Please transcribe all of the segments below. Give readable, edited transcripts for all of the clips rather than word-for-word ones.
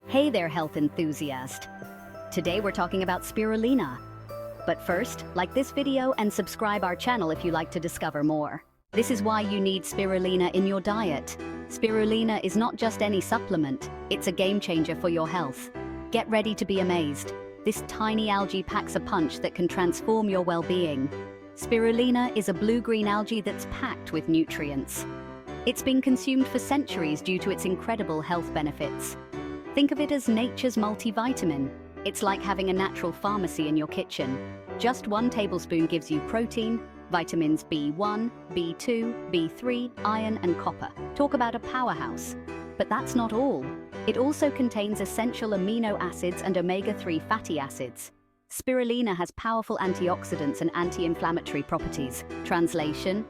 Hey there, health enthusiast. Today we're talking about spirulina. But first, like this video and subscribe our channel if you like to discover more. This is why you need spirulina in your diet. Spirulina is not just any supplement, it's a game changer for your health. Get ready to be amazed. This tiny algae packs a punch that can transform your well-being. Spirulina is a blue-green algae that's packed with nutrients. It's been consumed for centuries due to its incredible health benefits. Think of it as nature's multivitamin. It's like having a natural pharmacy in your kitchen. Just 1 tablespoon gives you protein, vitamins B1, B2, B3, iron and copper. Talk about a powerhouse. But that's not all. It also contains essential amino acids and omega-3 fatty acids. Spirulina has powerful antioxidants and anti-inflammatory properties. Translation: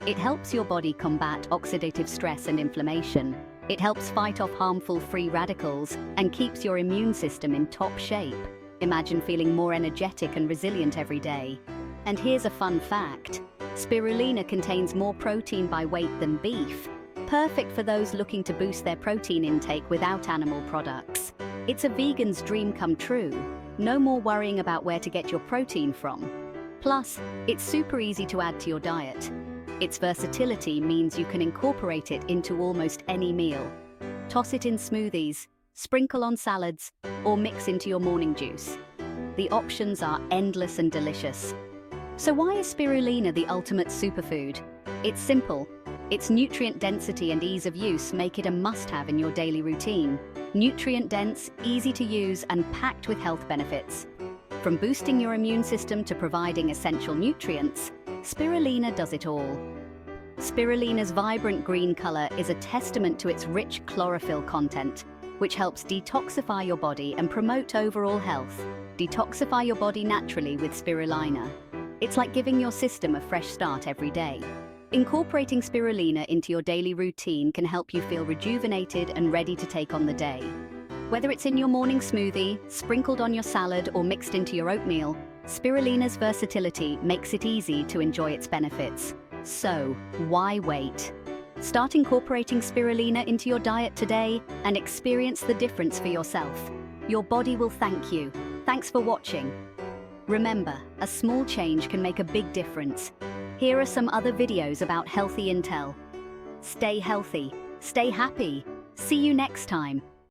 it helps your body combat oxidative stress and inflammation. It helps fight off harmful free radicals and keeps your immune system in top shape. Imagine feeling more energetic and resilient every day. And here's a fun fact: spirulina contains more protein by weight than beef. Perfect for those looking to boost their protein intake without animal products. It's a vegan's dream come true. No more worrying about where to get your protein from. Plus, it's super easy to add to your diet. Its versatility means you can incorporate it into almost any meal. Toss it in smoothies, sprinkle on salads, or mix into your morning juice. The options are endless and delicious. So why is spirulina the ultimate superfood? It's simple. Its nutrient density and ease of use make it a must-have in your daily routine. Nutrient-dense, easy to use, and packed with health benefits. From boosting your immune system to providing essential nutrients, spirulina does it all. Spirulina's vibrant green color is a testament to its rich chlorophyll content, which helps detoxify your body and promote overall health. Detoxify your body naturally with spirulina. It's like giving your system a fresh start every day. Incorporating spirulina into your daily routine can help you feel rejuvenated and ready to take on the day. Whether it's in your morning smoothie, sprinkled on your salad, or mixed into your oatmeal, spirulina's versatility makes it easy to enjoy its benefits. So, why wait? Start incorporating spirulina into your diet today and experience the difference for yourself. Your body will thank you. Thanks for watching. Remember, a small change can make a big difference. Here are some other videos about healthy intel. Stay healthy, stay happy. See you next time.